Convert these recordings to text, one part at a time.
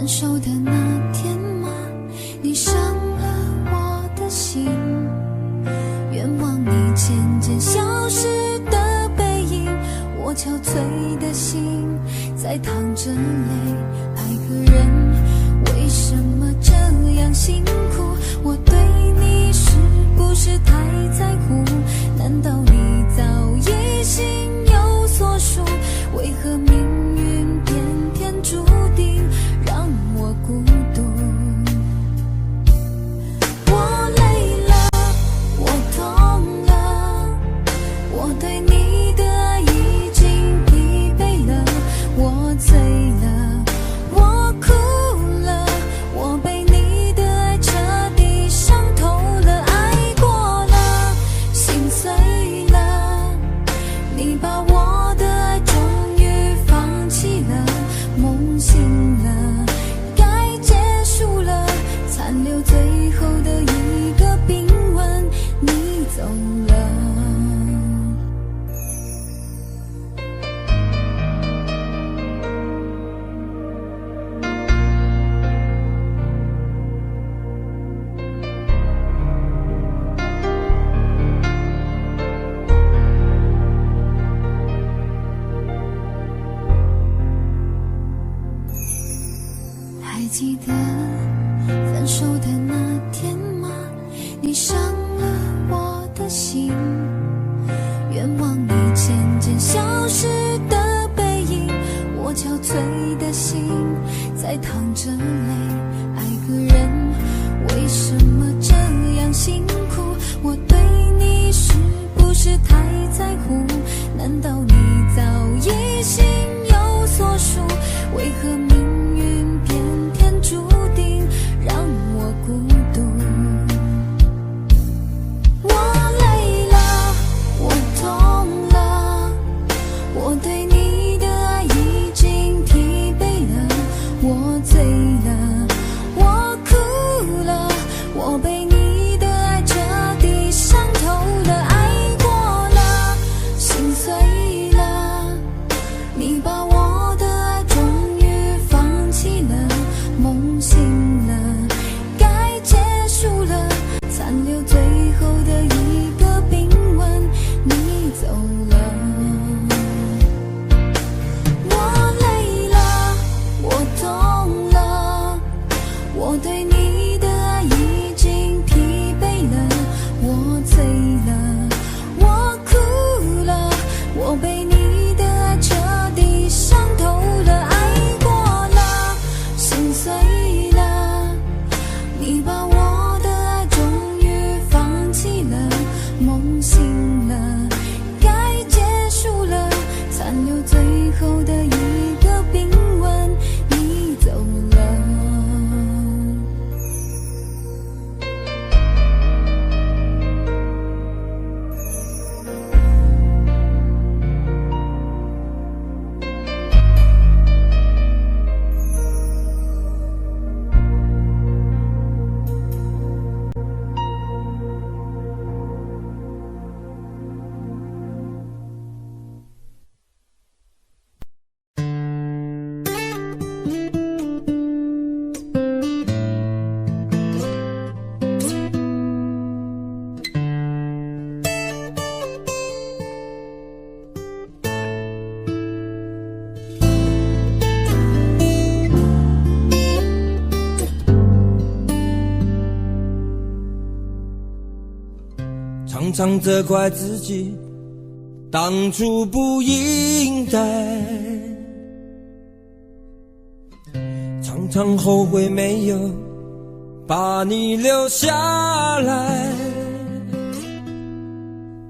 分手的那天吗？你伤了我的心，愿望你渐渐消失的背影，我憔悴的心在淌着泪。爱个人为什么这样辛苦？我对你是不是太在乎？难道你早已心有所属？为何命运偏偏注定让我孤独？我累了，我痛了，我对你的爱已经疲惫了，我醉了，我哭了，我被你的爱彻底伤透了，爱过了，心碎了，你把我的爱终于放弃了，梦醒了，该结束了，残留最后的一个冰吻，你走了。还记得分手的那天吗？你伤了我的心，愿望你渐渐消失的背影，我憔悴的心在淌着泪。爱个人为什么这样辛苦？我对你是不是太在乎？难道你早已心有所属？为何命运偏偏注定让我孤独？我累了，我痛了，我对你的爱已经疲惫了，我醉了，我哭了，我被你的爱彻底伤透了，爱过了，心碎了，你把我的爱终于放弃了，梦醒了，该结束了，残留最后的一个冰吻，你走了。我累了，我痛了，我对你的爱已经疲惫了，我醉了，我哭了，我被你的爱彻底伤透了，爱过了，心碎了，你把我的爱终于放弃了，梦醒了，该结束了，残留最后的一个冰吻，你走了。常常责怪自己当初不应该，常常后悔没有把你留下来。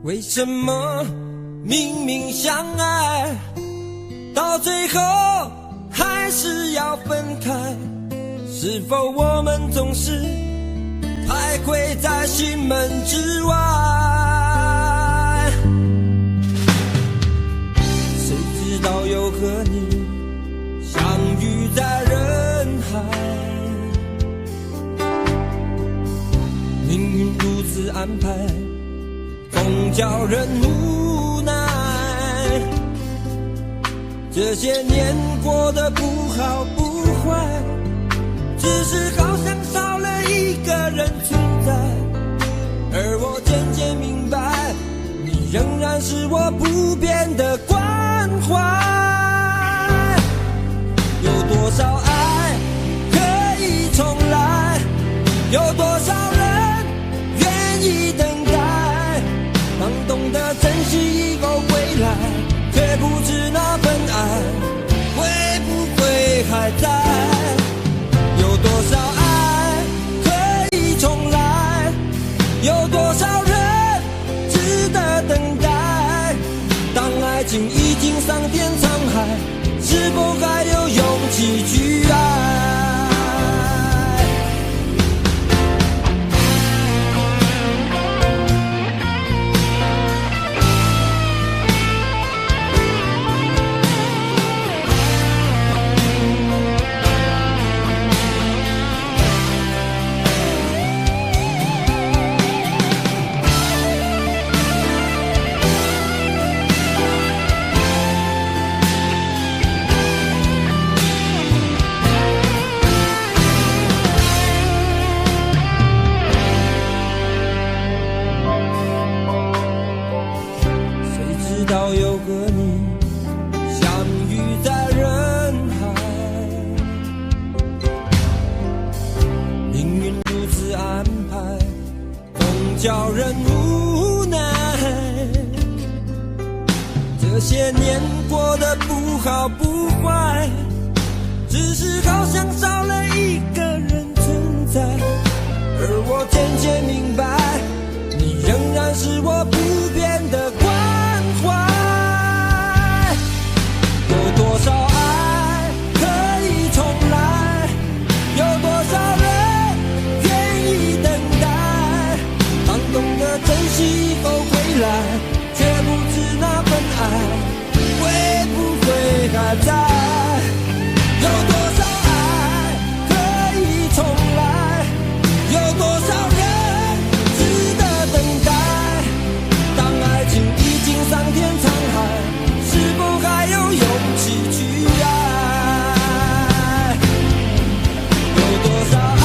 为什么明明相爱，到最后还是要分开？是否我们总是徘徊在心门之外？谁知道又和你相遇在人海，命运如此安排，总叫人无奈。这些年过得不好不坏，只是好像少了一个人存在。而我渐渐明白，你仍然是我不变的关怀。有多少爱可以重来？有多少人愿意等待？当懂得珍惜以后归来，却不知那份爱会不会还在？有多少爱可以重来？有多少人值得等待？当爱情已经桑田沧海，是否还有勇气去爱？有个你相遇在人海，命运如此安排，总叫人无奈。这些年过得不好不坏，只是好像少了一个人存在。而我渐渐明白，你仍然是我不变的关怀。有多少爱可以重来？有多少人愿意等待？当懂得珍惜以后回来，却不知那份爱会不会还在？有多少爱可以重来？有多少人值得等待？当爱情已经桑田沧海，是否还有勇气去爱？有多少爱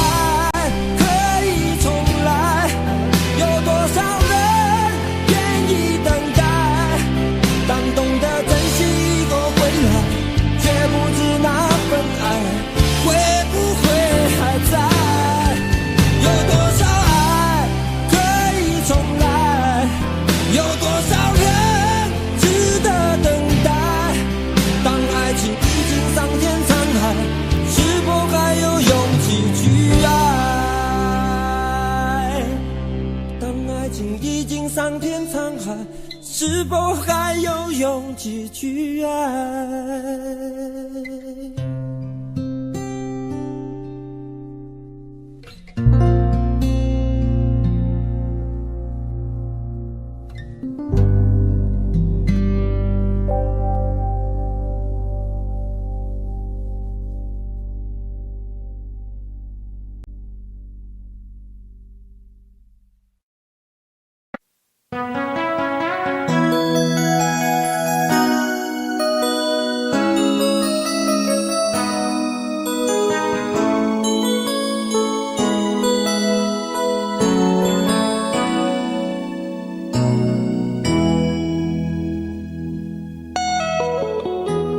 可以重来？有多少人愿意等待？当懂得珍惜以后回来，却不知那份爱会不会还在？有多少爱可以重来？有多少人值得等待？当爱情已经桑田沧海，是否还有勇气去爱？当爱情已经桑田沧海，是否还有勇气去爱？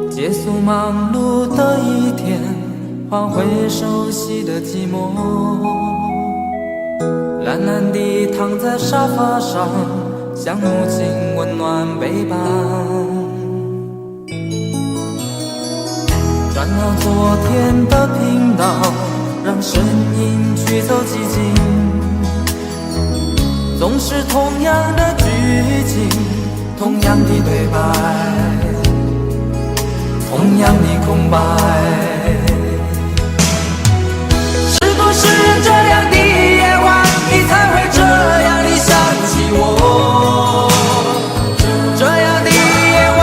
结束忙碌的一天，换回熟悉的寂寞，懒懒地躺在沙发上，像母亲温暖背包，转到昨天的频道，让声音驱走寂静，总是同样的剧情，同样的对白，同样的空白。是不是这样的夜晚，你才会这样地想起我？这样的夜晚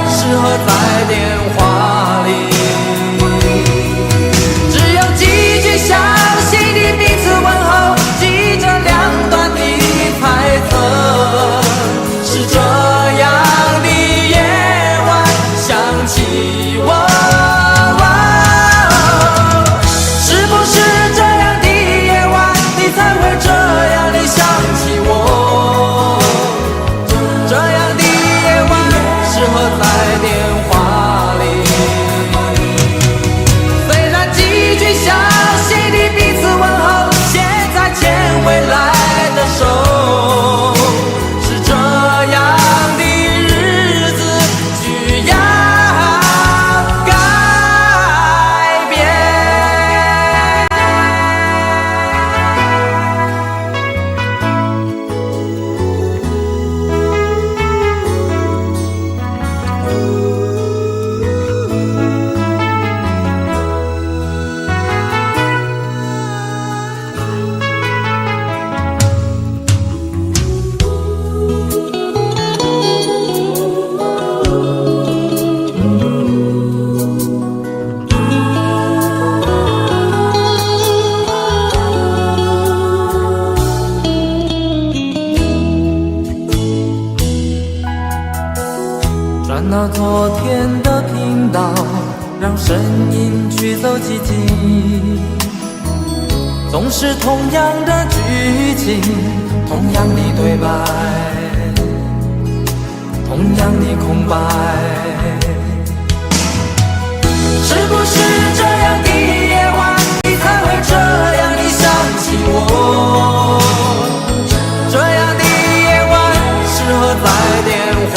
适合在电话里，只有几句相信的彼此问候，记着两端的猜测。是这样的夜晚想起我。总是同样的剧情，同样的对白，同样的空白。是不是这样的夜晚，你才会这样地想起我？这样的夜晚适合在电话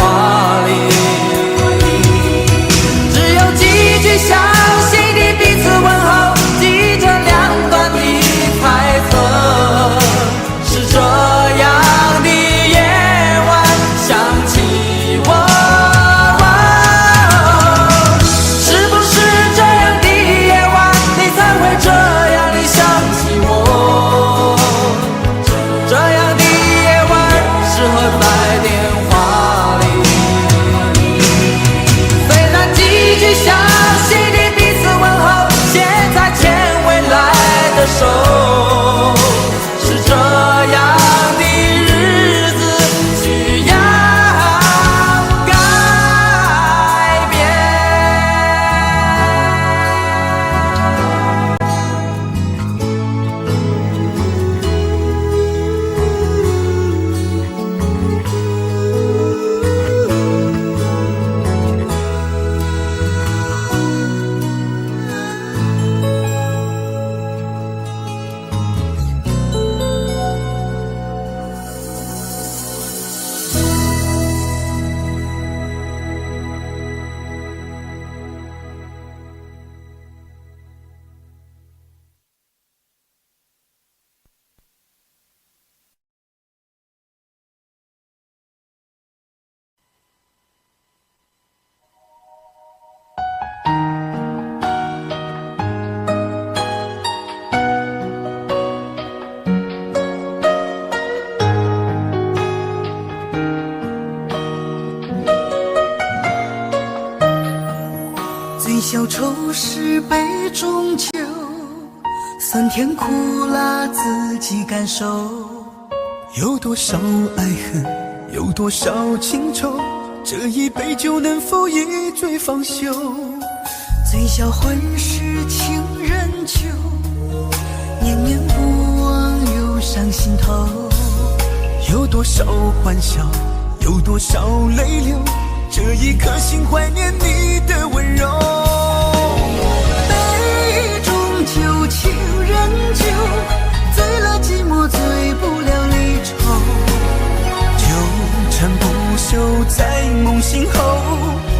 里，只有几句详细的彼此问候，记着两端的猜测。是这样的夜晚想起我。醉消愁是杯中酒，酸甜苦辣自己感受。有多少爱恨，有多少情愁，这一杯酒能否一醉方休？醉消魂是情人酒，念念不忘忧伤心头。有多少欢笑，有多少泪流，这一颗心怀念你的温柔。杯中酒，情人酒，醉了寂寞，醉不了离愁。纠缠不休在梦醒后，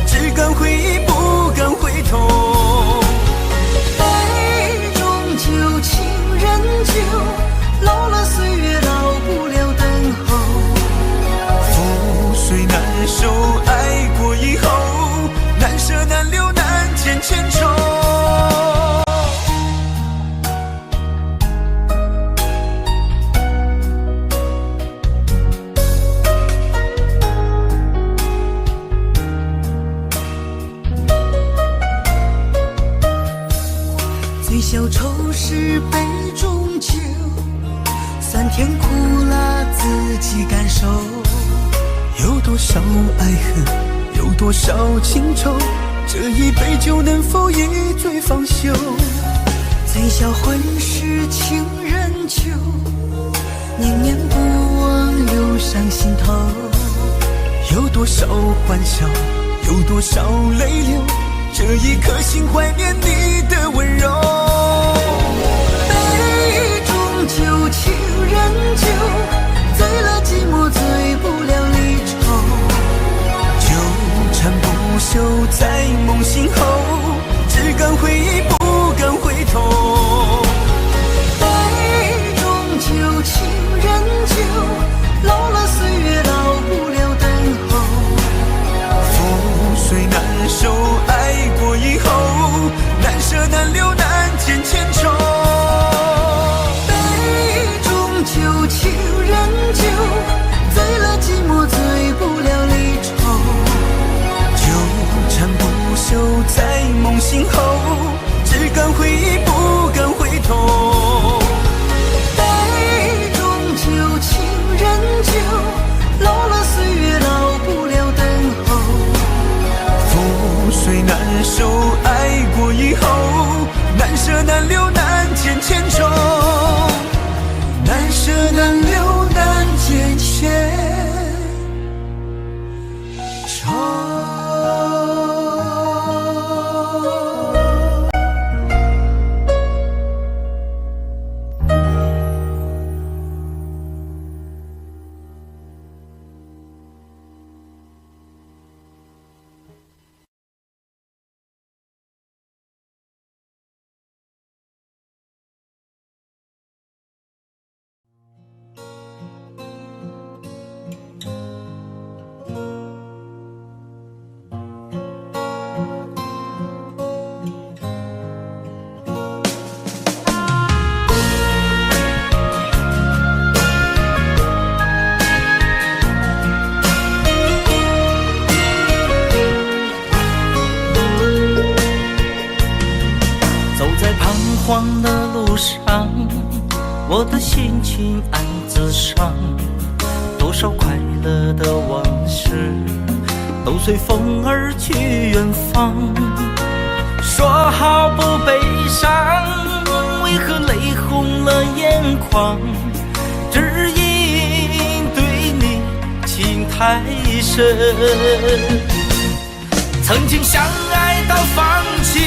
只敢回忆不敢回头。杯中酒，情人酒，老了岁月老不了等候。覆水难收，爱过以后，难舍难留难见千愁。醉消愁是杯中酒，酸甜苦辣自己感受。有多少爱恨，有多少情愁，这一杯酒能否一醉方休？醉消魂是情人酒，念念不忘忧伤心头。有多少欢笑，有多少泪流，这一颗心怀念你的温柔。杯中酒，情人酒，醉了寂寞，醉不了离愁。纠缠不休在梦醒后，只敢回忆不敢回头。杯中酒，情人酒，老了岁月老不了等候。覆水难收，爱过以后，难舍难留难难留难见千重，难舍难留难见千重。慌的路上，我的心情暗自伤，多少快乐的往事都随风而去远方。说好不悲伤，为何泪红了眼眶？只因对你情太深，曾经相爱到放弃，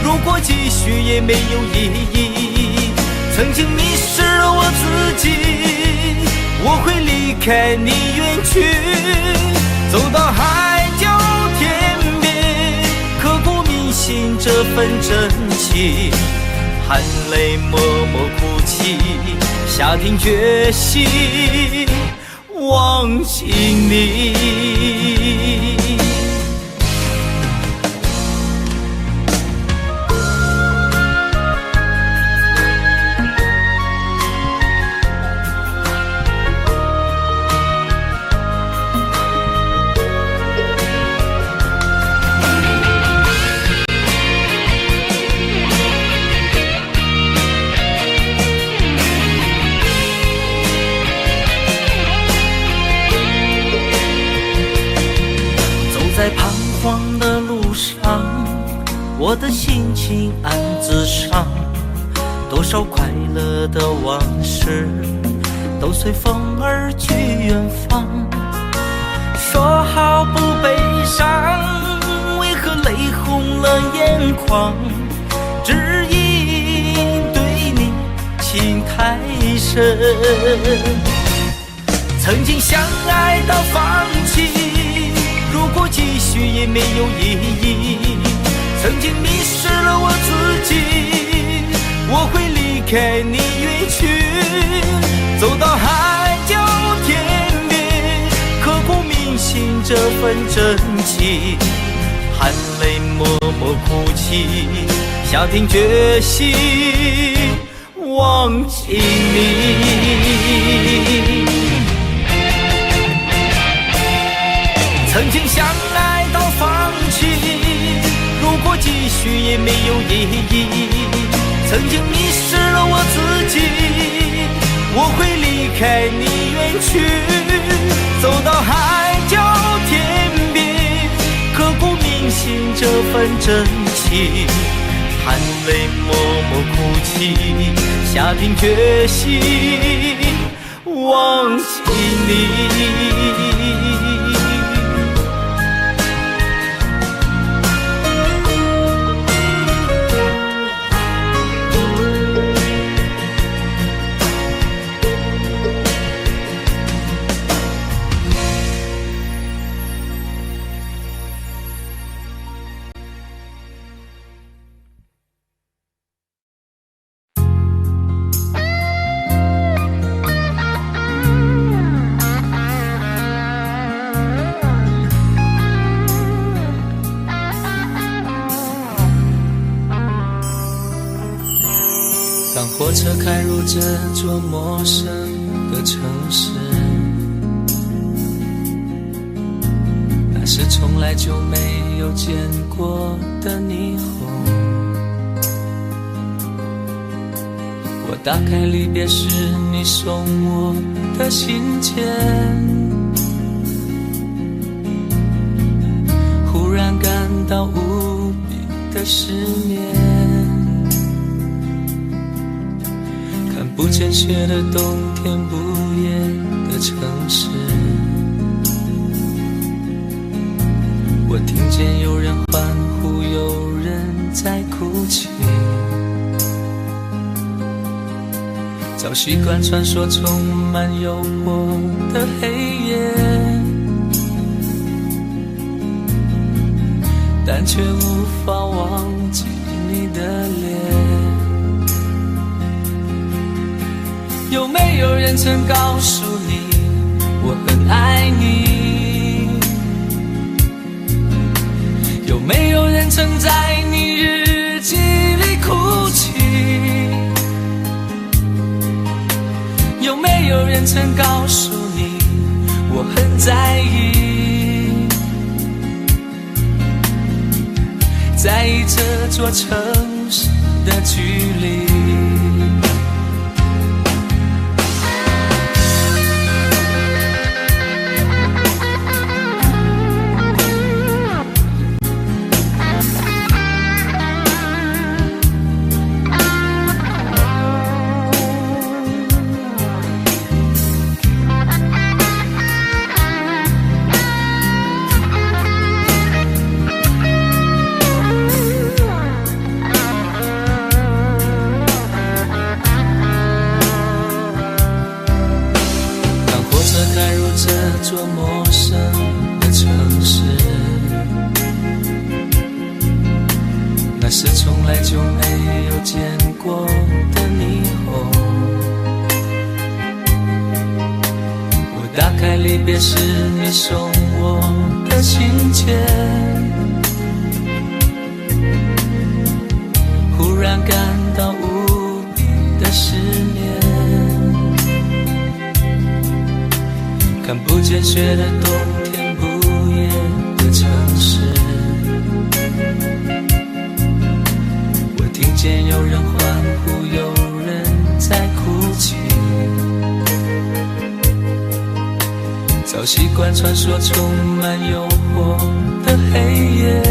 如果继续也没有意义。曾经迷失了我自己，我会离开你远去，走到海角天边，刻骨铭心这份真情，含泪默默哭泣，下定决心忘记你。在彷徨的路上，我的心情暗自伤，多少快乐的往事都随风而去远方。说好不悲伤，为何泪红了眼眶？只因对你情太深，曾经相爱到放弃，如果继续也没有意义。曾经迷失了我自己，我会离开你远去，走到海角天边，刻骨铭心这份真情，含泪默默哭泣，下定决心忘记你。曾经相爱到放弃，如果继续也没有意义。曾经迷失了我自己，我会离开你远去，走到海角天边，刻骨铭心这份真情，含泪默默哭泣，下定决心忘记你。当火车开入这座陌生的城市，那是从来就没有见过的霓虹。我打开离别时你送我的信件，忽然感到无比的失眠。不见雪的冬天，不夜的城市。我听见有人欢呼，有人在哭泣。早习惯穿梭充满诱惑的黑夜，但却无法忘记你的脸。有没有人曾告诉你我很爱你？有没有人曾在你日记里哭泣？有没有人曾告诉你我很在意？在意这座城市的距离。这座陌生的城市，那是从来就没有见过的霓虹。我打开离别时你送我的信件，忽然感到无比的思念。看不见雪的冬天，不夜的城市。我听见有人欢呼，有人在哭泣。早习惯穿梭充满诱惑的黑夜，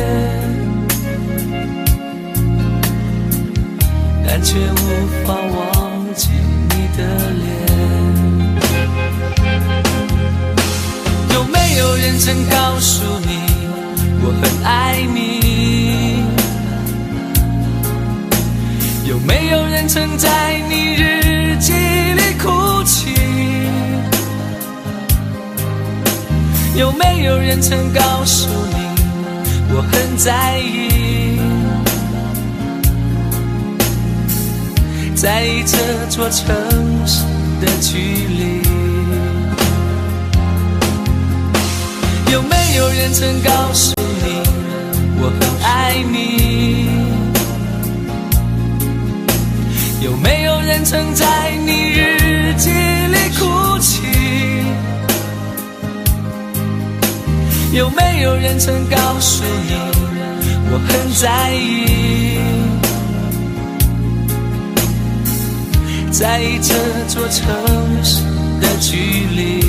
但却无法忘记你的脸。有没有人曾告诉你我很爱你？有没有人曾在你日记里哭泣？有没有人曾告诉你我很在意？在意这座城市的距离。有没有人曾告诉你我很爱你？有没有人曾在你日记里哭泣？有没有人曾告诉你我很在意？在意这座城市的距离。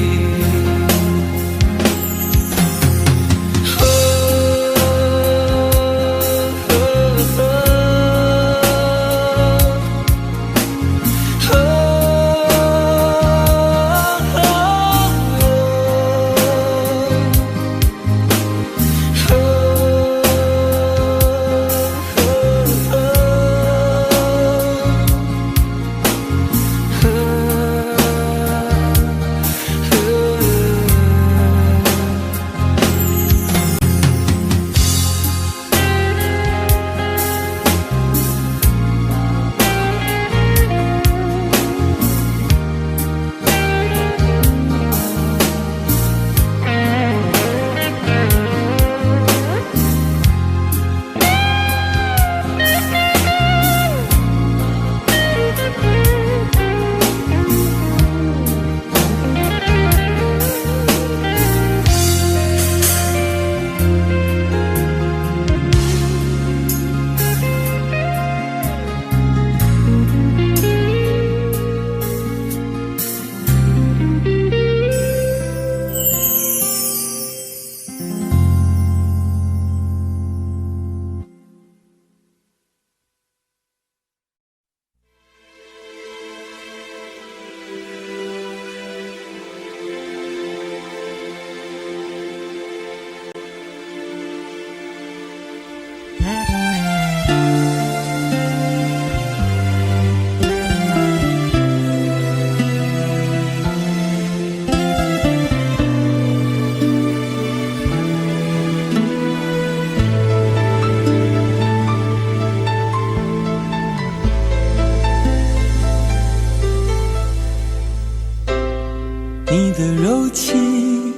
你的柔情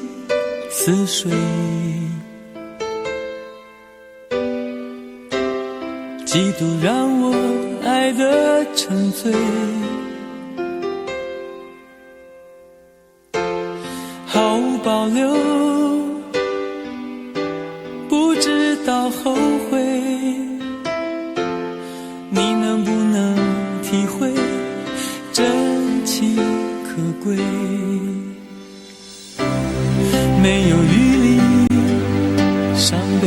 似水，嫉妒让我爱得沉醉，毫无保留，不知道后悔。你能不能体会真情可贵？没有余力伤悲，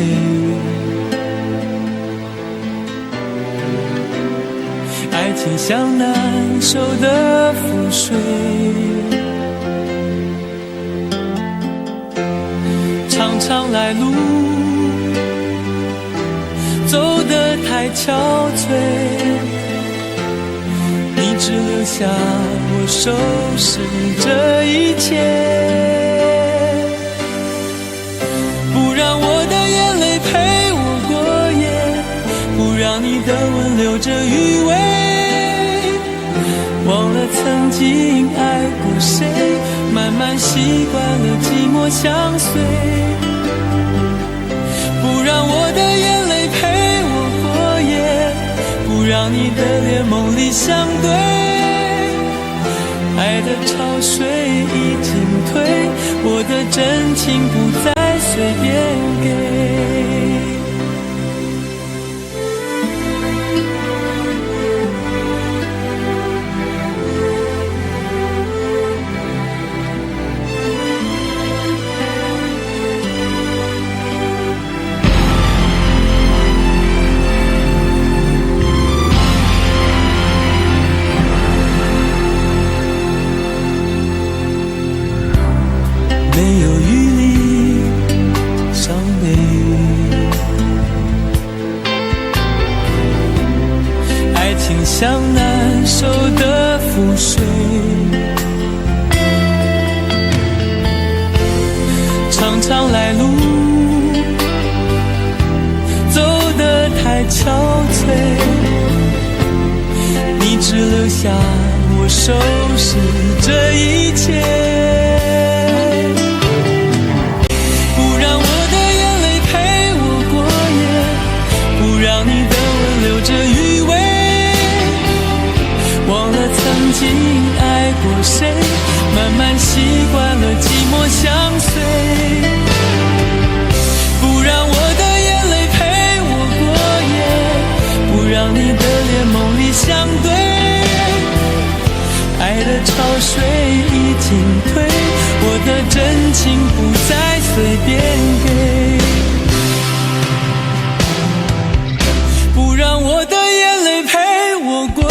爱情像难收的覆水，常常来路走得太憔悴，你只留下我收拾这一切，不让我的眼泪陪我过夜，不让你的吻留着余味，忘了曾经爱过谁，慢慢习惯了寂寞相随，不让我的眼泪陪我过夜，不让你的脸梦里相对，爱的潮水已经退，我的真情不再随便给。没有余力伤悲，爱情像难收的覆水，常常来路走得太憔悴，你只留下我收拾这一切，留着余味，忘了曾经爱过谁，慢慢习惯了寂寞相随，不让我的眼泪陪我过夜，不让你的脸梦里相对，爱的潮水已经退，我的真情不再随便给，不让我的眼泪陪我过夜，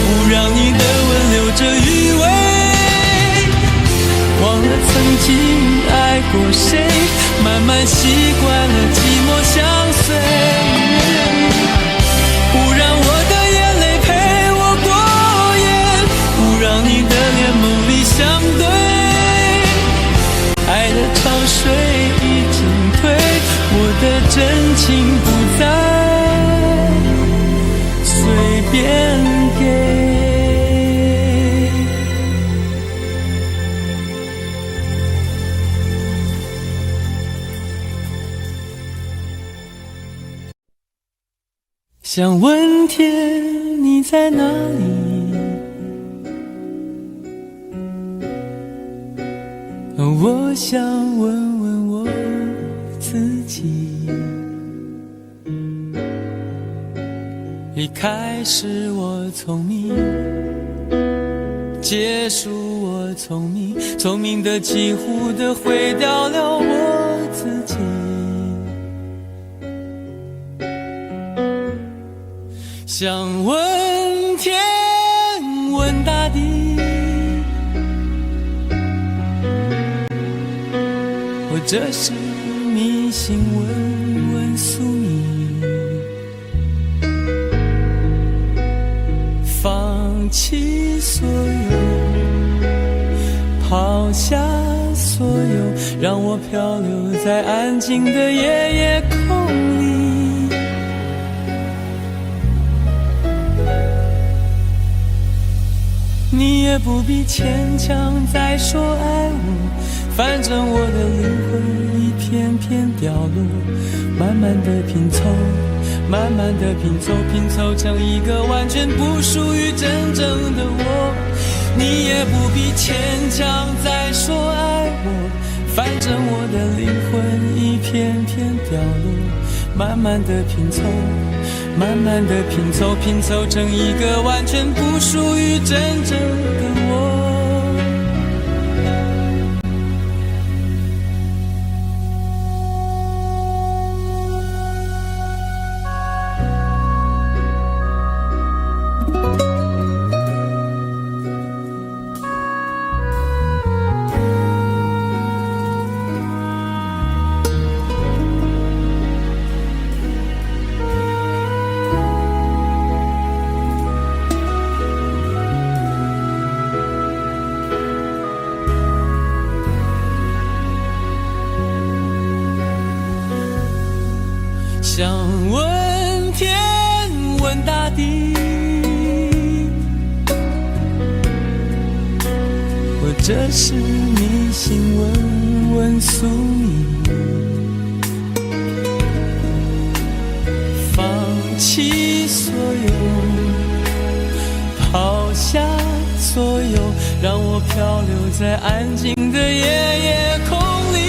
不让你的吻留着余味，忘了曾经爱过谁，慢慢习惯了寂寞相随，不让我的眼泪陪我过夜，不让你的脸梦里相对，爱的潮水已经退，我的真情不再随便给。想问天你在哪里，我想问问我自己，一开始我聪明，结束我聪明，聪明的几乎的毁掉了我自己，想问天问大地，或者是迷信问问宿命，放弃所有，抛下所有，让我漂流在安静的夜夜空里，你也不必牵强再说爱我，反正我的灵魂一片片掉落，慢慢的拼凑，慢慢的拼凑，拼凑成一个完全不属于真正的我。你也不必牵强再说爱我，反正我的灵魂一片片掉落，慢慢的拼凑，慢慢的拼凑，拼凑成一个完全不属于真正的我。想问天问大地，或者是迷信问问宿命，放弃所有，抛下所有，让我漂流在安静的夜空里。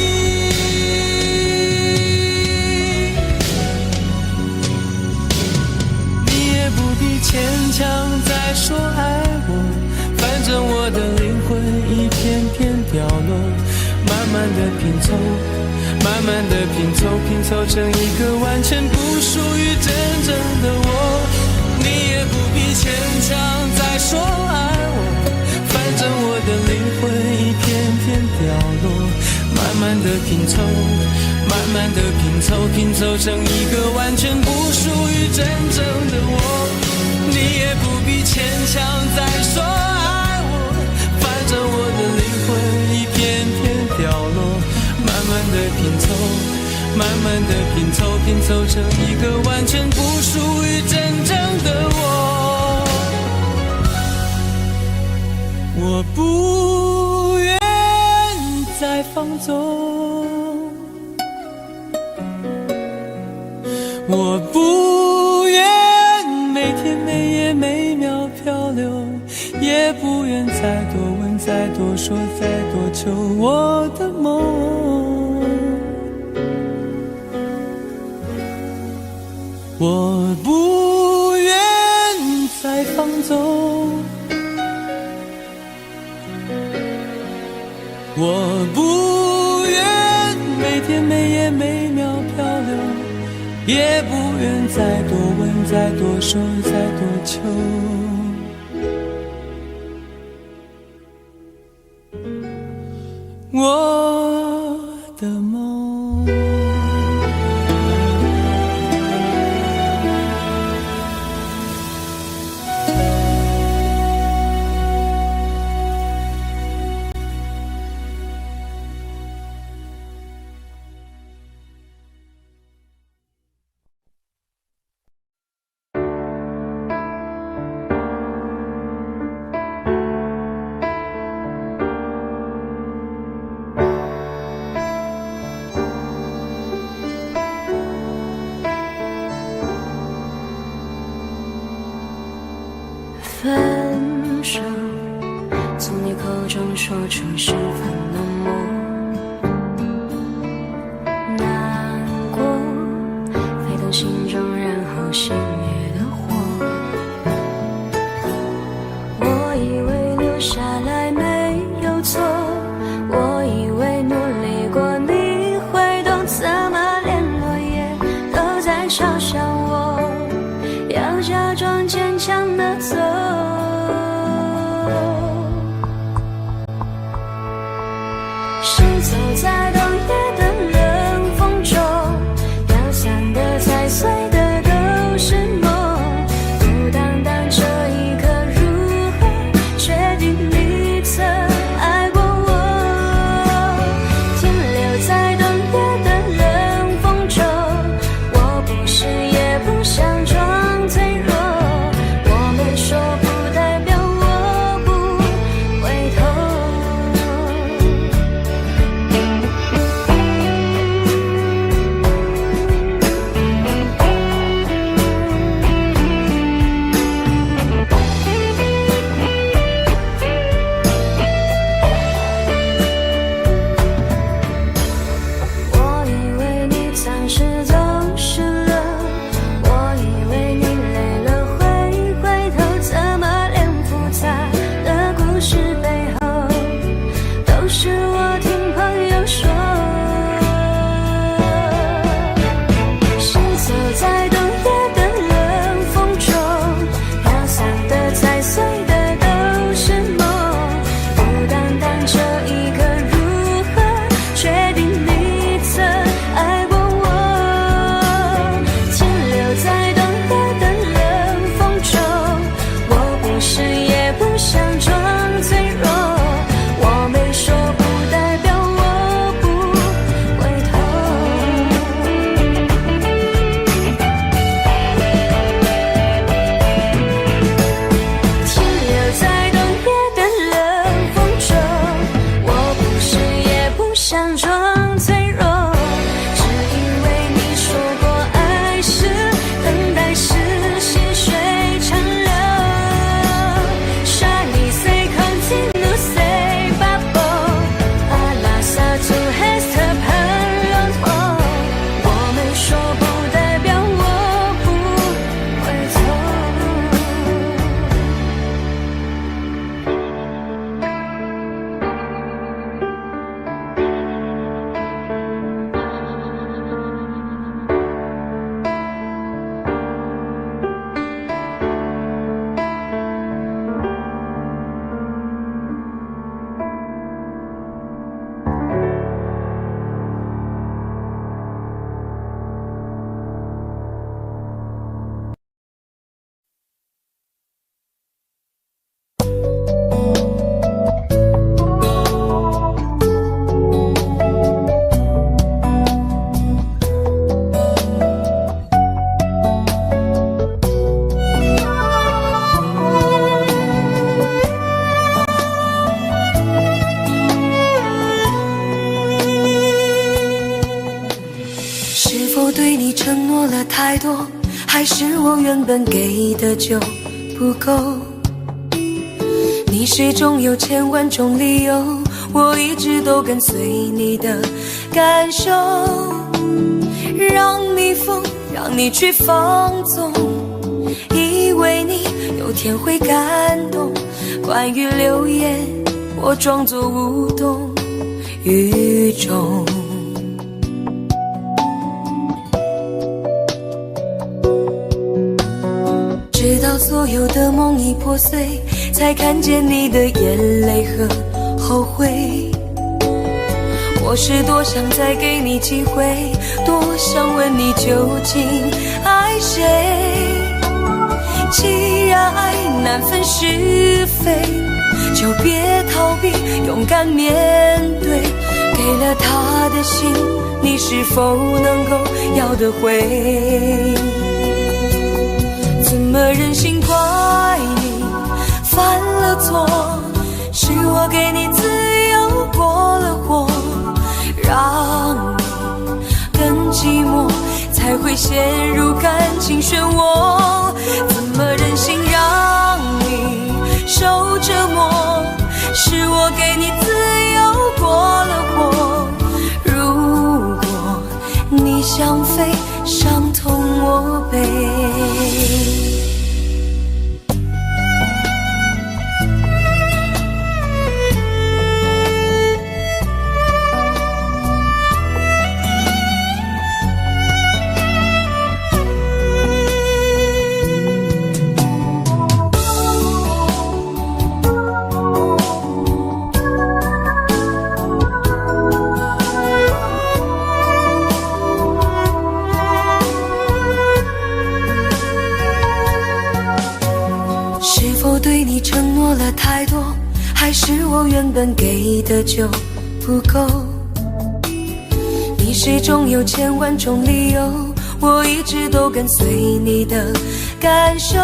牵强再说爱我，反正我的灵魂一片片掉落，慢慢的拼凑，慢慢的拼凑，拼凑成一个完全不属于真正的我。你也不必牵强再说爱我，反正我的灵魂一片片掉落，慢慢的拼凑，慢慢的拼凑，拼凑成一个完全不属于真正的我。你也不必牵强再说爱我，反正我的灵魂一片片掉落，慢慢的拼凑，慢慢的拼凑，拼凑成一个完全不属于真正的我。我不愿再放纵，我不愿每天每夜每秒漂流，也不愿再多问再多说再多求我的梦。我不愿再放纵，我不愿每天每夜每秒漂流，也不愿再多问再多说再多求我的梦。分手，从你口中说出十分冷漠，难过沸腾心中，然后熄灭的火。我以为留下来没有错，我以为努力过你会懂，怎么连落叶都在嘲笑我，要假装坚强的走。是走在冬夜的冷风中，飘散的踩碎的都是梦，孤单单这一刻如何确定你曾爱过我？停留在冬夜的冷风中，我不是也不想装脆弱，我们说太多，还是我原本给的就不够？你始终有千万种理由，我一直都跟随你的感受，让你疯，让你去放纵，以为你有天会感动。关于流言，我装作无动于衷。直到所有的梦已破碎，才看见你的眼泪和后悔。我是多想再给你机会，多想问你究竟爱谁。既然爱难分是非，就别逃避，勇敢面对。给了他的心，你是否能够要得回？怎么忍心怪你犯了错？是我给你自由过了火，让你更寂寞，才会陷入感情漩涡。怎么忍心让你受折磨？是我给你自由过了火。如果你想飞，伤痛我背。对你承诺了太多，还是我原本给的就不够？你始终有千万种理由，我一直都跟随你的感受，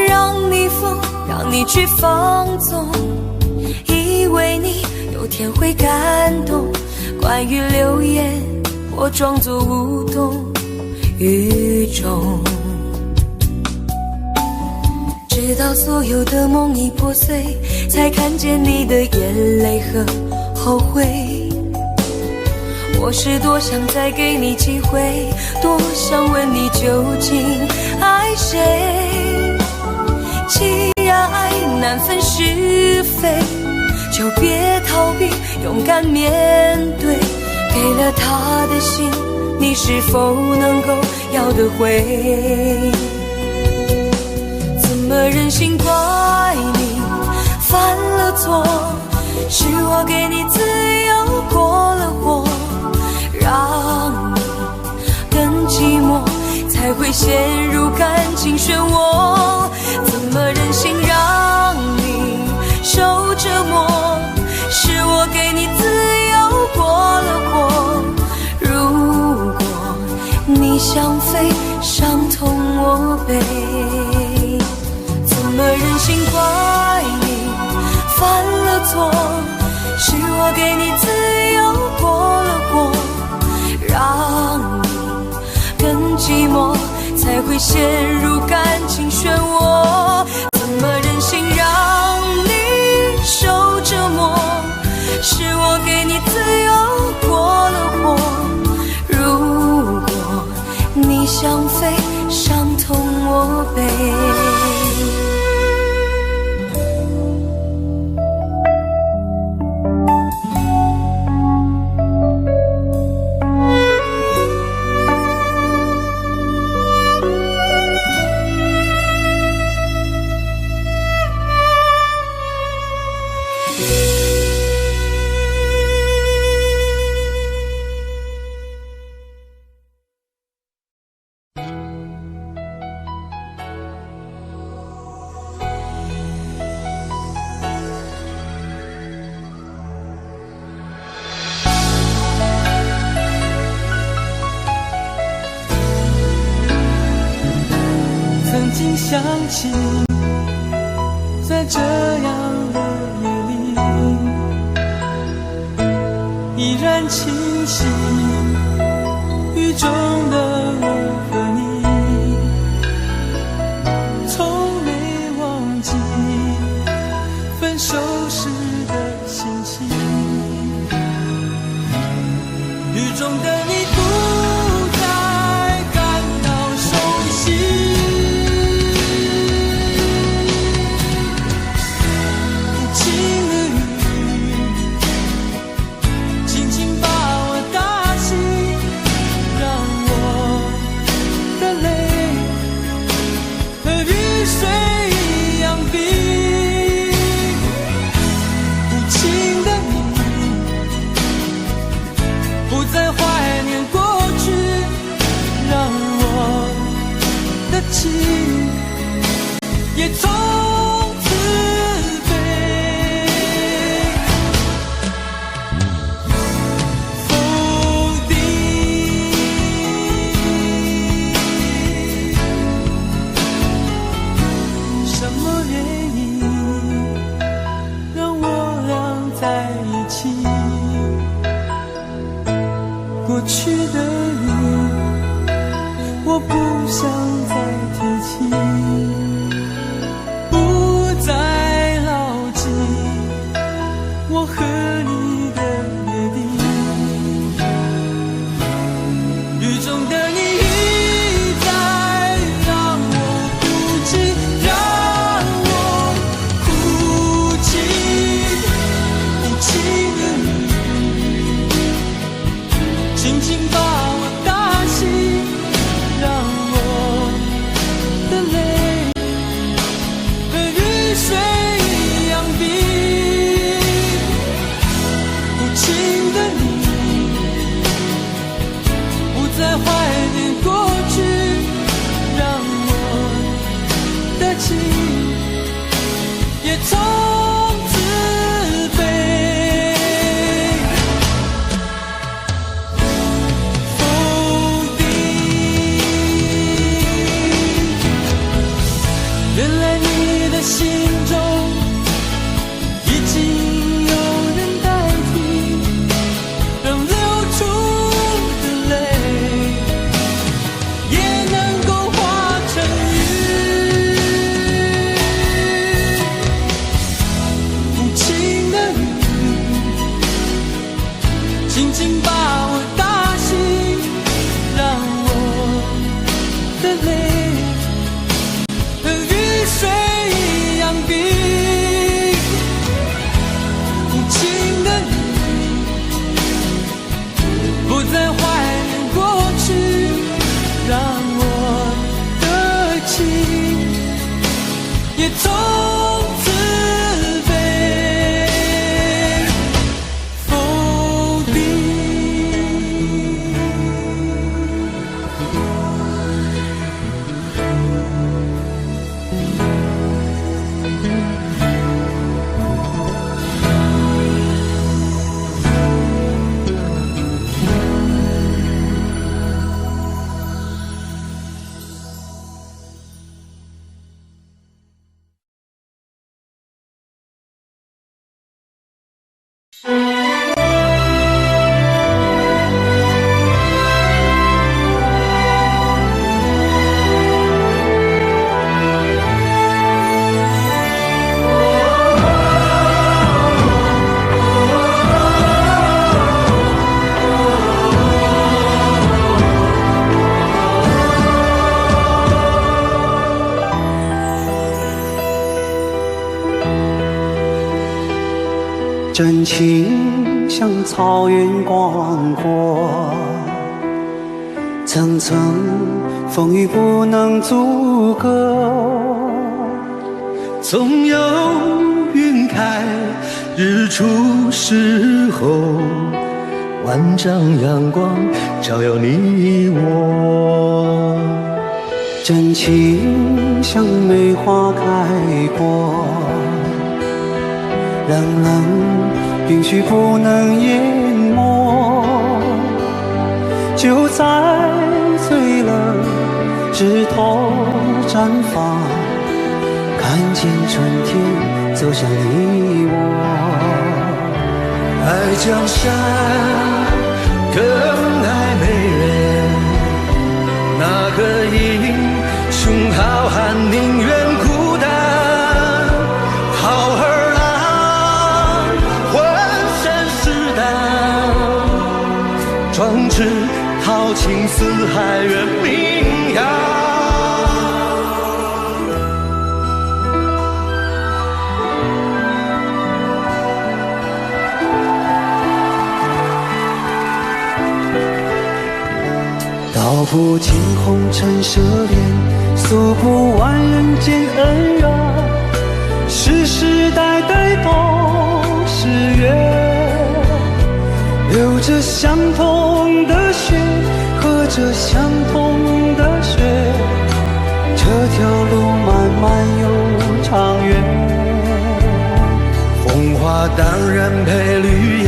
让你疯，让你去放纵，以为你有天会感动。关于流言，我装作无动于衷。直到所有的梦已破碎，才看见你的眼泪和后悔。我是多想再给你机会，多想问你究竟爱谁。既然爱难分是非，就别逃避，勇敢面对。给了他的心，你是否能够要得回？怎么忍心怪你犯了错？是我给你自由过了火，让你更寂寞，才会陷入感情漩涡。怎么忍心让你受折磨？是我给你自由过了火。如果你想飞，伤痛我背。怎么忍心怪你犯了错？是我给你自由过了火，让你更寂寞，才会陷入感情漩涡。怎么忍心让你受折磨？是我给你自由过了火。如果你想飞，伤痛我背。曾经想起，在这样的夜里，依然清晰雨中的我水一样冰。无情的你，不再怀念过去，让我的情也从此被否定。什么原因让我俩在一起？过去的你，我不想再提起，不再牢记我和你的约定。雨中的你一再让我哭泣，让我哭泣。无情的你，轻轻把我打醒，让我的泪和雨水一样冰。无情的你，不再怀念过去，让我的情也从此被否定。原来你的心中已经有人代替，让流出的泪也能够化成雨。无情的你，轻轻把我打醒，让我的泪和雨水一样冰。无情的你，不再怀念过去，让我的情也从此被否定。真情像草原广阔，层层风雨不能阻隔。总有云开日出时候，万丈阳光照耀你我。真情像梅花开过，冷冷冰雪不能淹没。就在最冷枝头绽放，看见春天走向你我。爱江山更爱美人，哪个英雄好汉宁愿孤单？好儿郎浑身是胆，壮志豪情四海远名扬。道不尽红尘奢恋，诉不完人间恩怨，世世代代都是缘，流着相同的血，喝着相同的水，这条路漫漫又长远。红花当然配绿叶，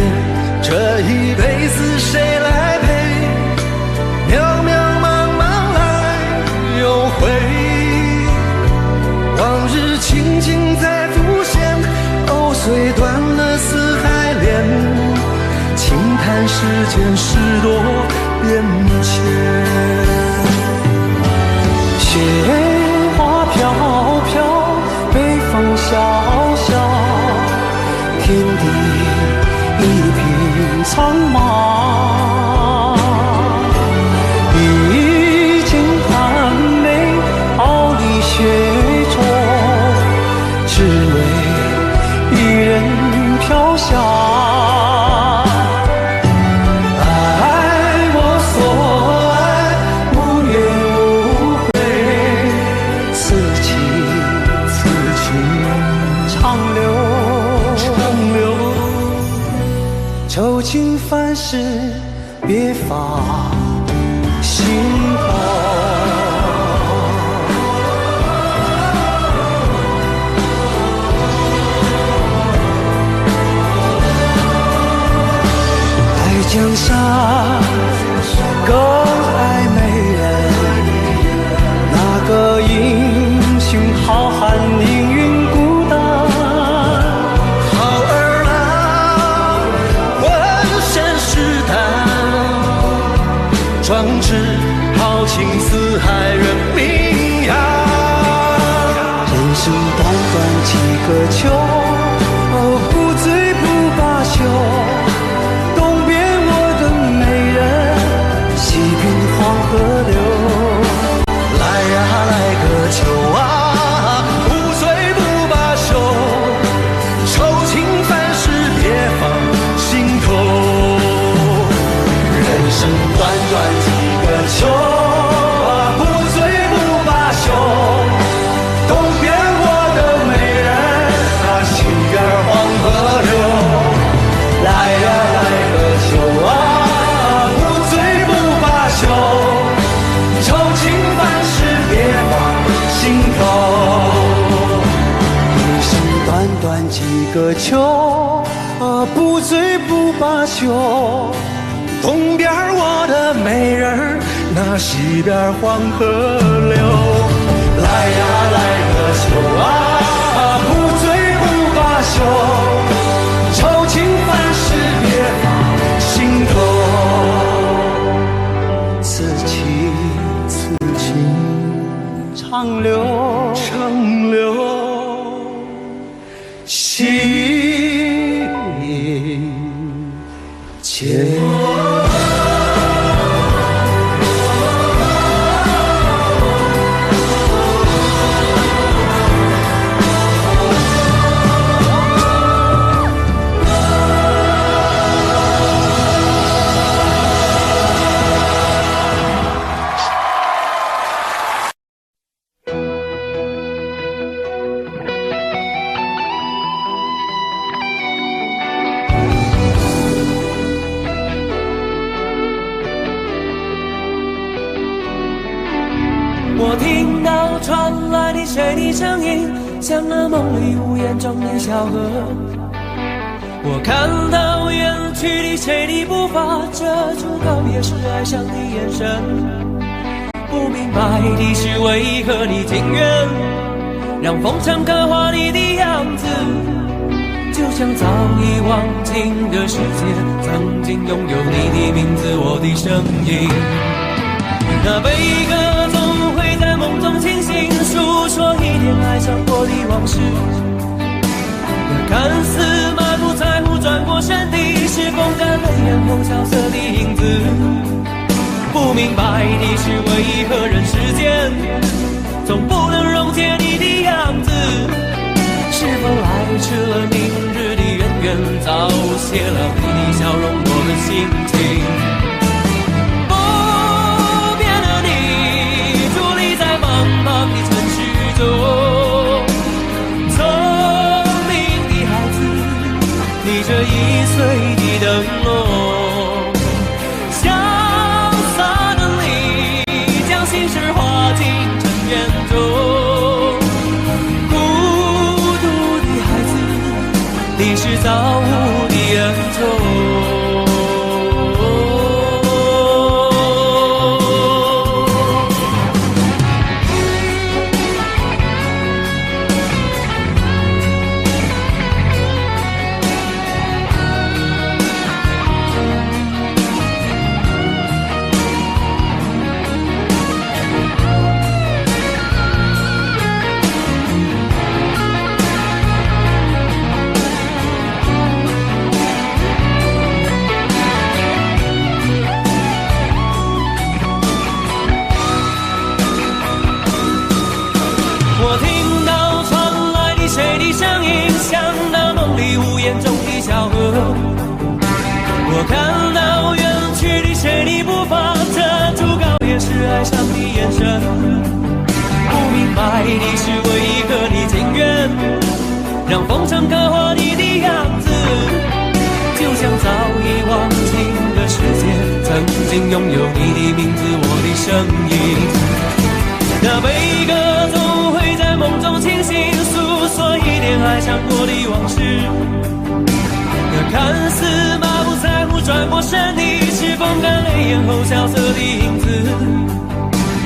这一辈子谁来陪？渺渺茫茫来又回，往日情景再浮现，藕虽断了丝还连，轻叹世间事多变迁。雪花飘飘，北风萧萧，天地一片苍茫，一剑寒梅，傲立雪中，只为一人飘香。爱我所爱，无怨无悔，此情此情长留。愁情烦事别放心头，爱江山更爱美人，那个英雄好汉宁愿孤单。壮志豪情四海人名扬，人生短短几个秋，不醉不罢休。东边我的美人，西边黄河流。来呀来个秋啊，不醉不罢休，愁情烦事别放心头。人生短短几个秋，不醉不罢休。东边我的美人，西边黄河流。来呀来个秋啊，不醉不罢休，愁情烦事别放心头。人生短短几个秋，不醉不罢休。东边我的美人儿，那西边黄河流。来呀来个秋啊，不醉不罢休，愁情烦事别放心头。此情此情长留，长留心间。我听到传来的谁的声音，像那梦里无言中的小河。我看到远去的谁的步伐，遮住告别时哀伤的眼神。不明白的是为何你情愿让风尘刻画你的样子，就像早已忘情的世界，曾经拥有你的名字，我的声音。那悲歌总会在梦中清醒，诉说一点爱上过的往事。那看似满不在乎转过身的，是风干泪眼后萧瑟的影子。不明白的是为何人世间总不能溶解你的样子，是否来迟了明日的渊源，早谢了你的笑容我的心情。不变的你伫立在茫茫易碎的灯笼。潇洒的你，将心事化进尘缘中。孤独的孩子，你是造物的恩宠。我听到传来的谁的声音，像那梦里屋檐中的小河。我看到远去的谁的步伐，遮住告别时哀伤的眼神。不明白的是为何你情愿让风尘刻画你的样子，就像早已忘情的世界，曾经拥有你的名字，我的声音。那悲歌总会在梦中清醒，诉说一点爱伤过的往事。那看似满不在乎转过身的，是风干泪眼后萧瑟的影子。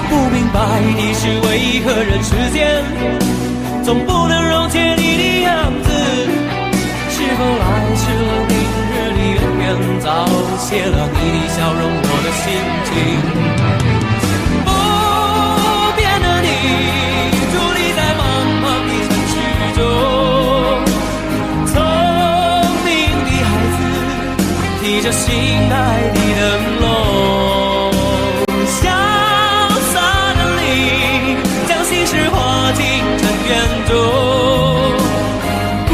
不明白的是为何人世间总不能溶解你的样子。是否来迟了，明日的远远早谢了你的笑容，我的心情。伫立在茫茫的城市中，聪明的孩子提着心爱的灯笼，潇洒的你将心事化进尘缘中。孤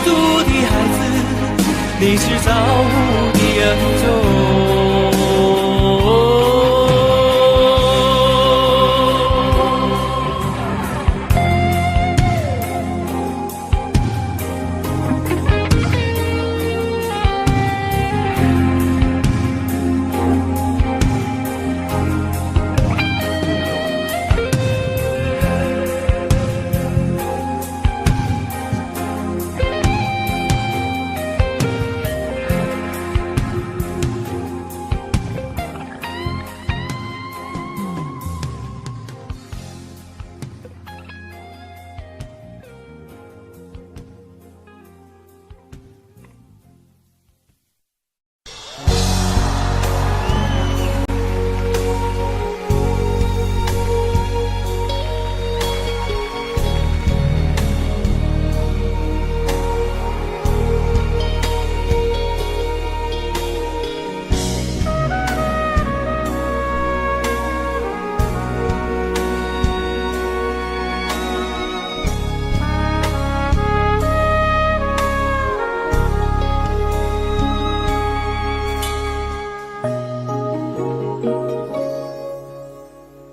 独的孩子，你是造物的恩宠。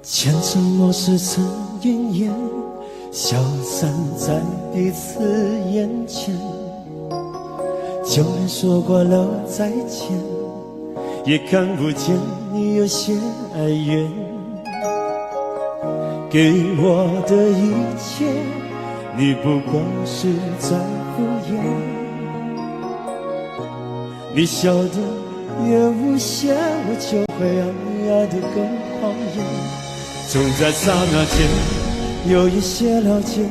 前尘往事曾云烟，消散在彼此眼前。就连说过了再见，也看不见你有些哀怨。给我的一切，你不过是在敷衍。你笑得越无邪，我就会爱得更狂野。总在刹那间有一些了解，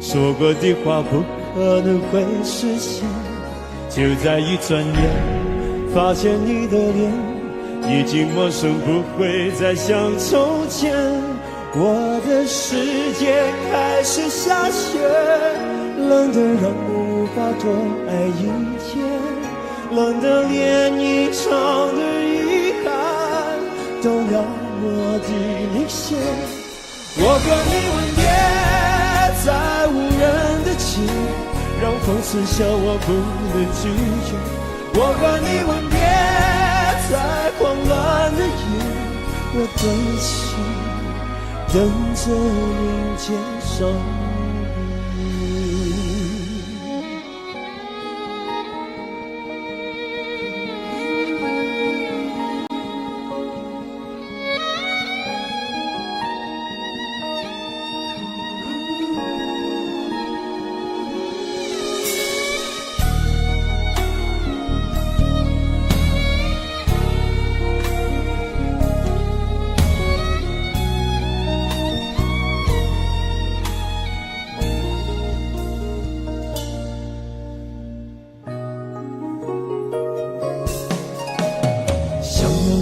说过的话不可能会实现。就在一转眼，发现你的脸已经陌生，不会再像从前。我的世界开始下雪，冷得让我无法多爱一天，冷得连一场的遗憾都要我的领先。我和你吻别在无人的街，让风刺笑我不能拒绝。我和你吻别在慌乱的夜，我等起等着迎接伤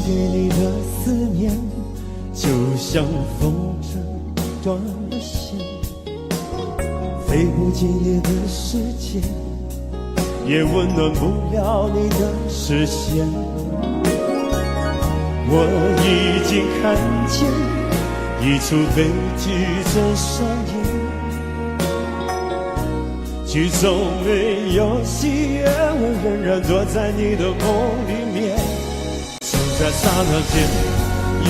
对你的思念，就像风筝断了线，飞不进你的世界，也温暖不了你的视线。我已经看见一出悲剧正上演，剧中没有喜悦，我仍然躲在你的梦里面。就在刹那间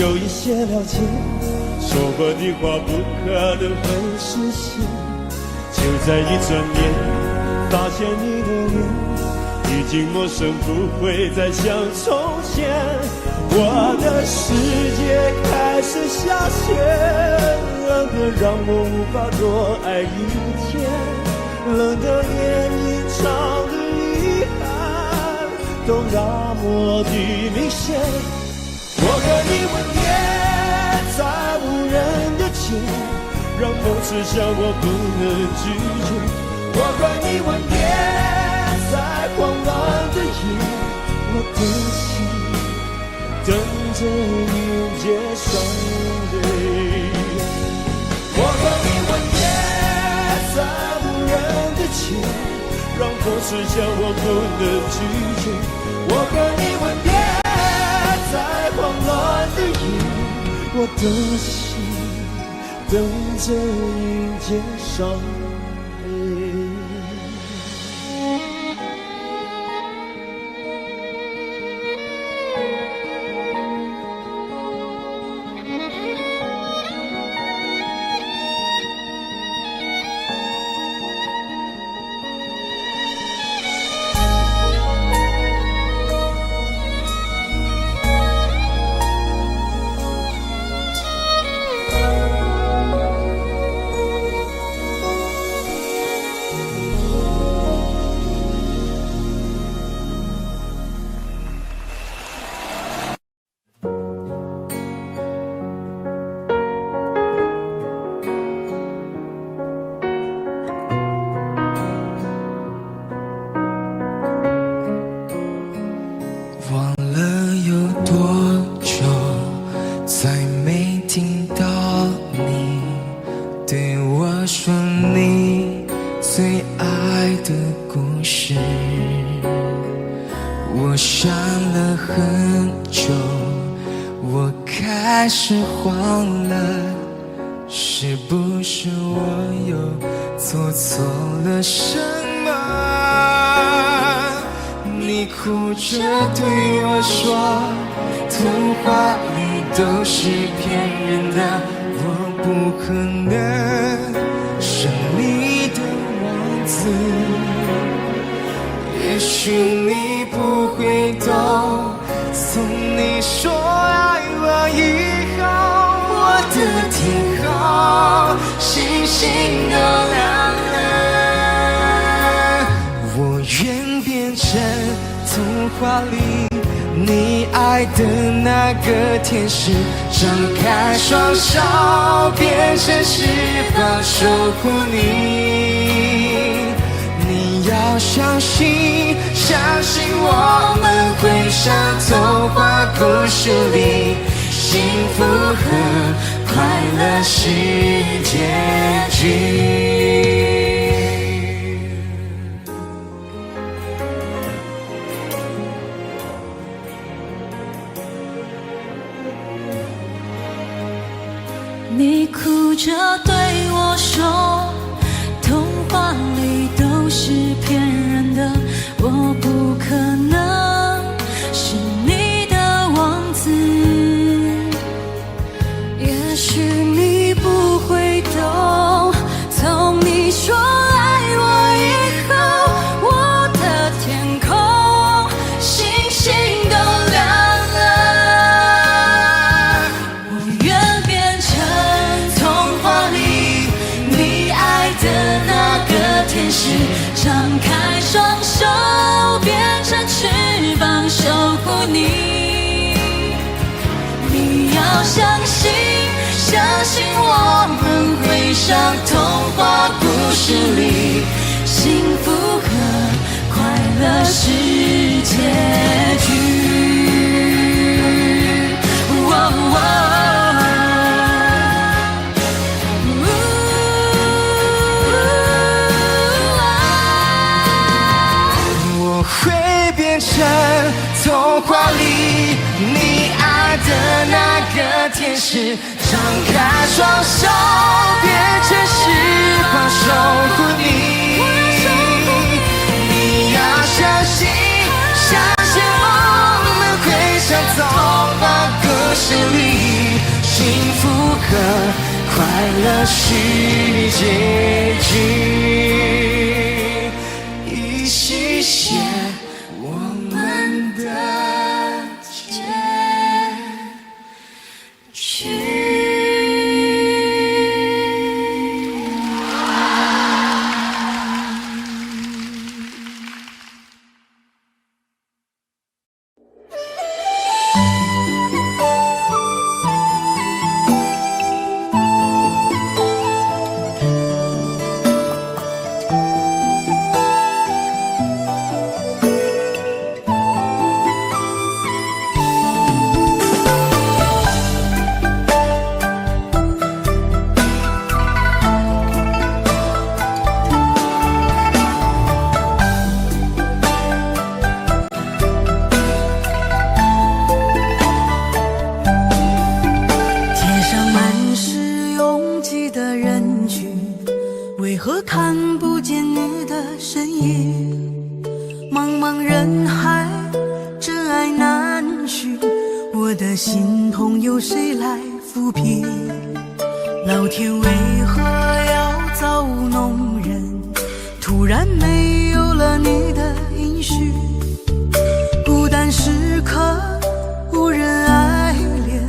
有一些了解，说过的话不可能会实现。就在一转眼，发现你的脸已经陌生，不会再像从前。我的世界开始下雪，冷得让我无法多爱一天，冷得连隐藏的遗憾都那么的明显。我和你吻别在无人的街，让风痴笑我不能拒绝。我和你吻别在慌乱的夜，我的心等着迎接双泪。我和你吻别在无人的街，让风痴笑我不能拒绝。我和你吻别在慌乱的夜，我的心等着迎接双泪。开始慌了，是不是我又做错了什么？你哭着对我说，童话里都是骗人的，我不可能是你的王子。也许你不会懂，从你说爱我以后，我的天空星星都亮了。我愿变成童话里你爱的那个天使，张开双手变成翅膀守护你。你要相信，相信我们会像童话故事里，幸福和快乐是结局。你哭着对我说，童话里都是骗人的，我不可能是你的王子。也许你不会懂，从你说爱我以后，我的天空星星都亮了。我愿变成童话里你爱的那个天使，张开双手变成翅膀守护你。你要相信，相信我们会像童话故事里，幸福和快乐是结局。天使，张开双手，变成翅膀守护你。你要相信，相信我们会像童话故事里，幸福和快乐是结局。一起写我们的结局。为何看不见你的身影？茫茫人海，真爱难寻，我的心痛由谁来抚平？老天为何要造物弄人？突然没有了你的音讯，孤单时刻无人爱怜，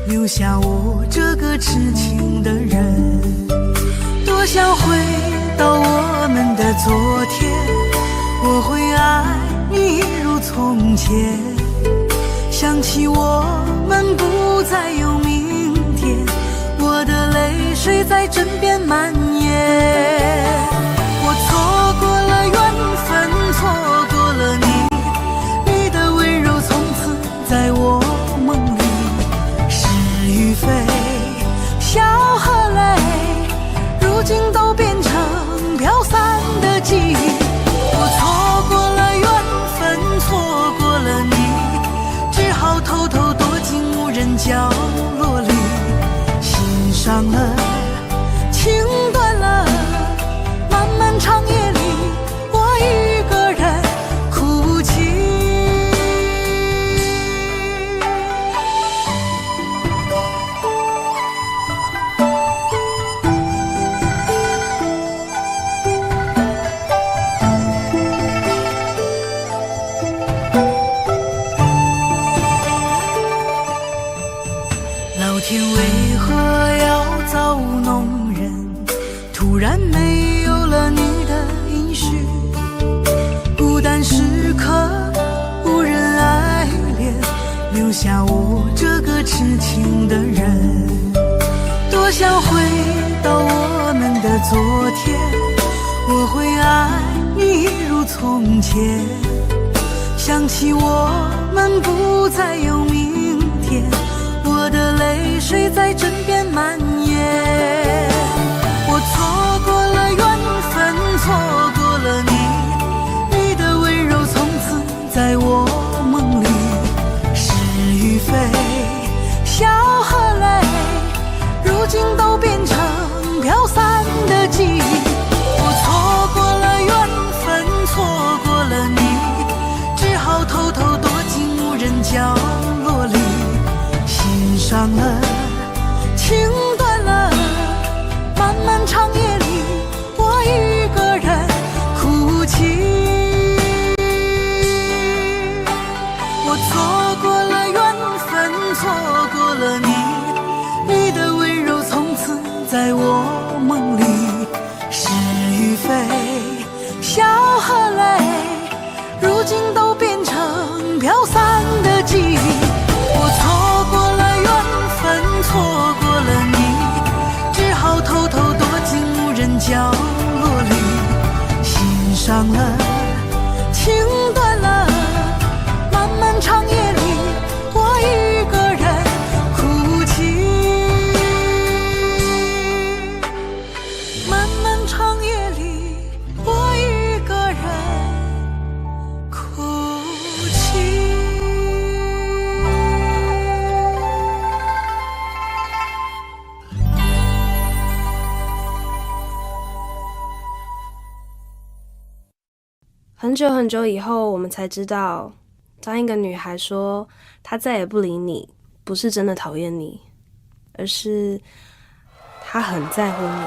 留下我这个痴情的人。多想回到我们的昨天，我会爱你一如从前。想起我们不再有明天，我的泪水在枕边蔓延。我错过了缘分，错过了你，你的温柔从此在我梦里。是与非，笑和泪，如今都变成飘散的记忆。我错过了缘分，错过了你，只好偷偷躲进无人角落里。心伤了，情断了，漫漫长夜里，我一个人哭泣。老天为何要造物弄人？突然没有了你的音讯，孤单时刻无人爱怜，留下我这个痴情的人。多想回到我们的昨天，我会爱你一如从前。想起我们不再有明天，我的泪水在枕边蔓延。我错过了缘分，错过了你，你的温柔从此在我梦里。是与非，笑和泪，如今都变成飘散的记忆。我错过了缘分，错过了你，只好偷偷躲进无人角落里。心伤了，情断了，漫漫长夜里，我一个人哭泣。我错过了缘分，错过了你，你的温柔从此在我梦里。是与非，笑和泪，如今都变成飘散的记忆。我错过了缘分，错过了你，只好偷偷躲进无人角落里。心伤了，情断了，漫漫长夜里，我一个人哭泣。漫漫长夜里，我一个人哭泣。很久很久以后，我们才知道，当一个女孩说她再也不理你，不是真的讨厌你，而是她很在乎你，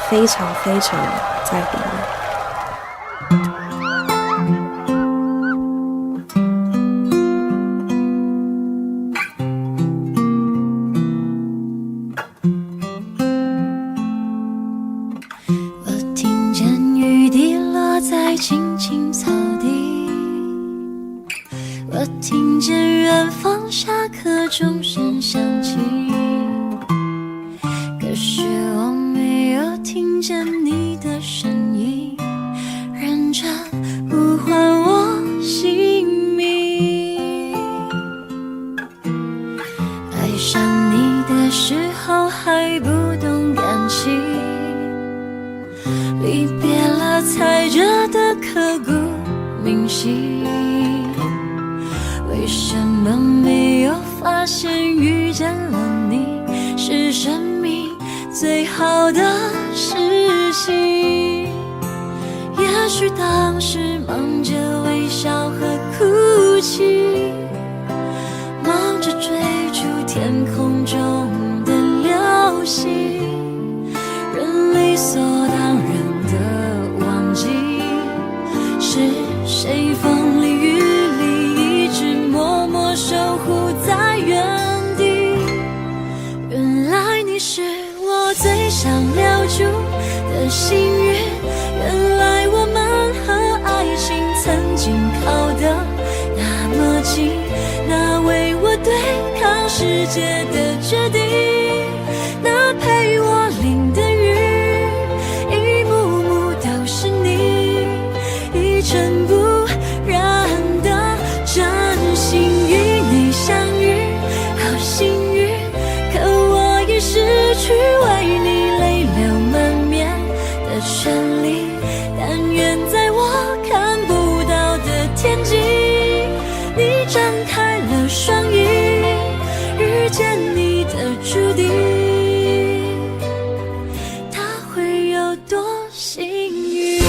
非常非常在乎你。青青草地，我听见远方下课钟声响起，可是我没有听见你的声音，认真呼唤我姓名。爱上你的时候还不懂感情，离别了才觉得刻骨铭心，为什么没有发现遇见了你是生命最好的事情？也许当时忙着微笑和哭泣，忙着追逐天空中的流星，人理所当然的忘记是谁风里雨里一直默默守护在原地。原来你是我最想留住的幸运，原来我们和爱情曾经靠得那么近，那为我对抗世界的决定，那陪我淋的雨，一幕幕都是你，一尘不染的真心与你相遇，好幸运，可我已失去为你泪流满面的权利，但愿在我看不到的天际，你张开了双翼，遇见你的注定，他会有多幸运？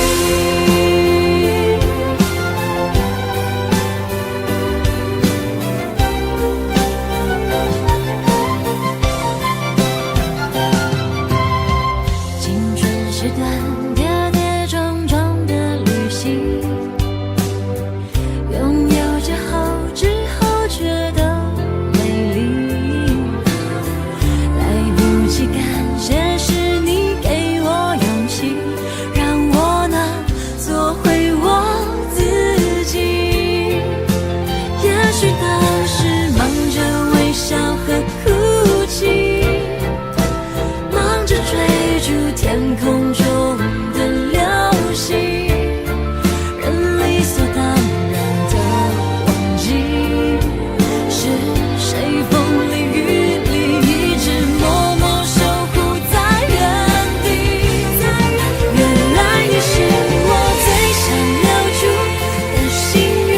青春是段跌跌撞撞的旅行，拥有之后觉得美丽，来不及感谢是你给我勇气，让我能做回我自己。也许当时忙着微笑和哭泣，忙着追逐天空中的流星，人理所当然的忘记是谁风里雨里一直默默守护在原地。原来你是我最想留住的幸运，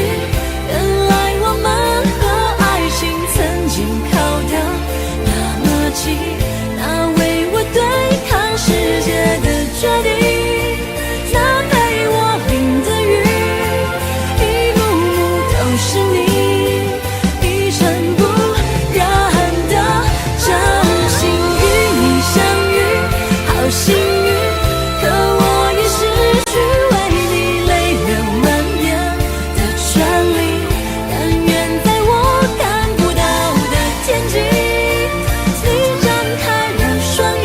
原来我们和爱情曾经靠得那么近，那为我对抗世界的决定，那陪我淋的雨，一幕幕都是你，一尘不染的真心与你相遇，好幸运，可我已失去为你泪流满面的权利，但愿在我看不到的天际，你张开了双翼，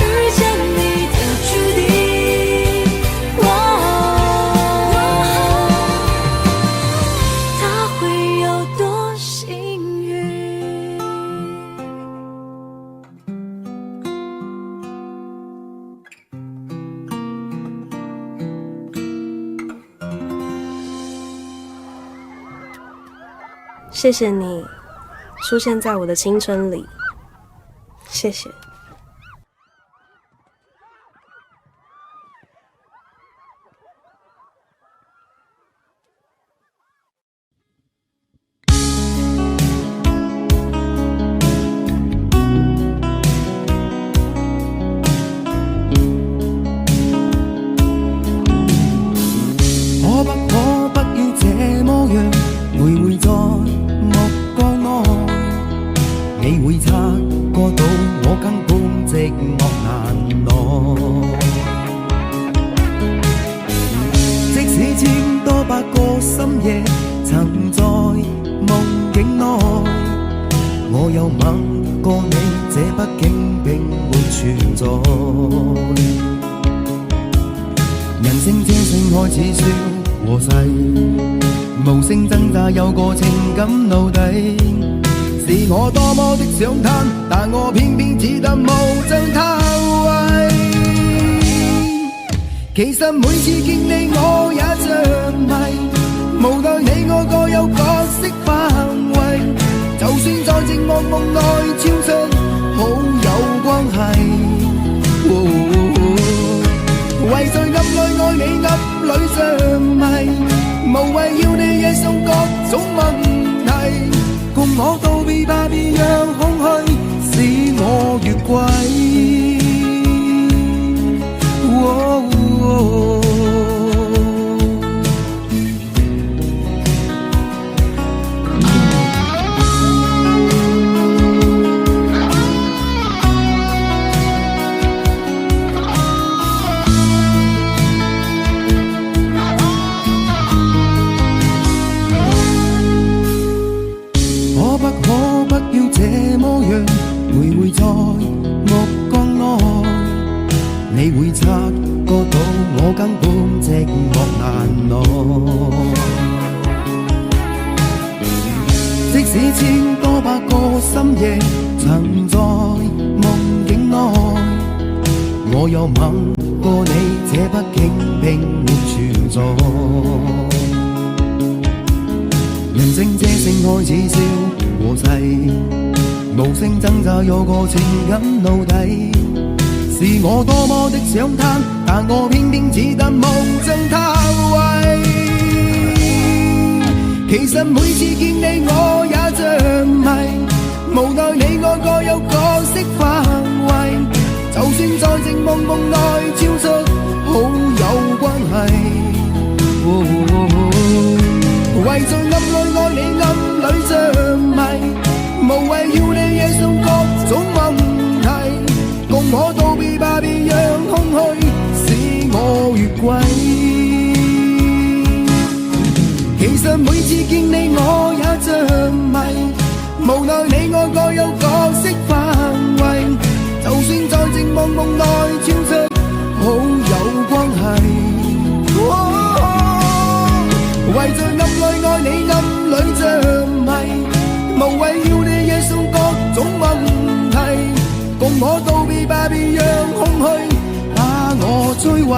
遇见你的注定。他会有多幸运？谢谢你出现在我的青春里，谢谢。聲這聲開始笑和逝，無聲掙扎有個情感奴隸，是我多麼的想嘆，但我偏偏只得無盡嘆謂。其實每次見你我也着迷，無奈你我各有角色範圍，就算在寂寞夢內超出好友關係。為在暗裏愛你暗裏着迷，無謂要你惹上各種問題，共我道別吧，別讓空虛使我越軌。每在目光內，你會察覺到我根本寂寞難耐。即使千多百個深夜曾在夢境內，我又吻過你，這畢竟並沒存在。人聲這聲開始笑和逝，無聲掙扎有個情感奴隸，是我多麼的想嘆，但我偏偏只得無盡嘆謂。其實每次見你我也着迷，無奈你我各有角色範圍，就算在寂寞夢內超出好友關係。為在暗裏愛你暗裏着迷，無謂要你惹上各種問題，共我道別吧，別讓空虛使我越軌。其實每次見你我也着迷，無奈你我各有角色範圍，就算在寂寞夢內超出好友關係。為在暗裏愛你暗裏着迷，無謂要你惹上各種問題，共我道別吧，別讓空虛把我摧毀。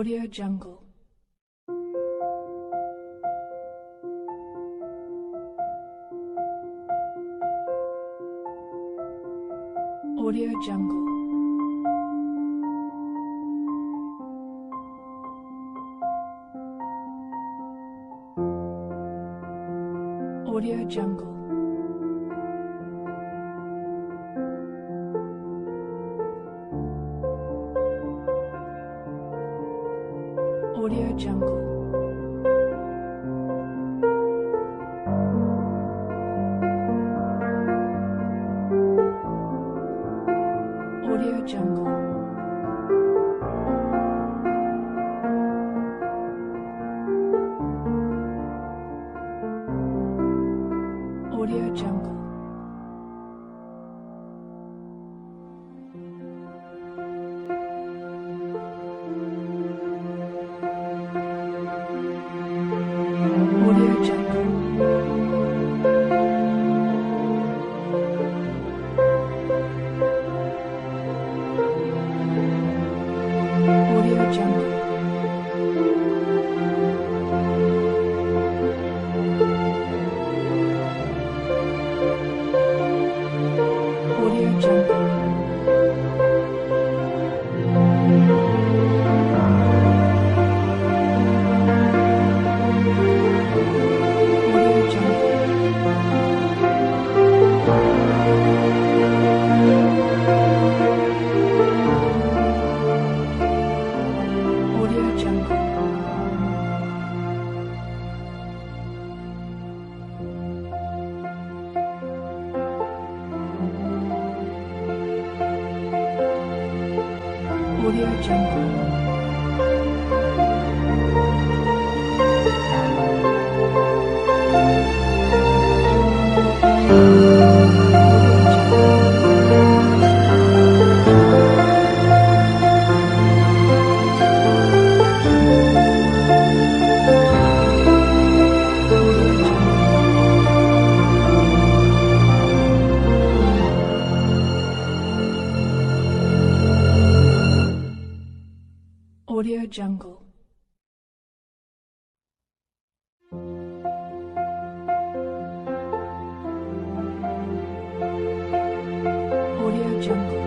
Audio Jungle. Audio Jungle. Audio Jungle. Audio Jungle. Audio Jungle. Audio Jungle. Audio Jungle. Audio Jungle. Audio Jungle. Audio Jungle. Audio Jungle. Audio Jungle. Audio Jungle. Audio Jungle.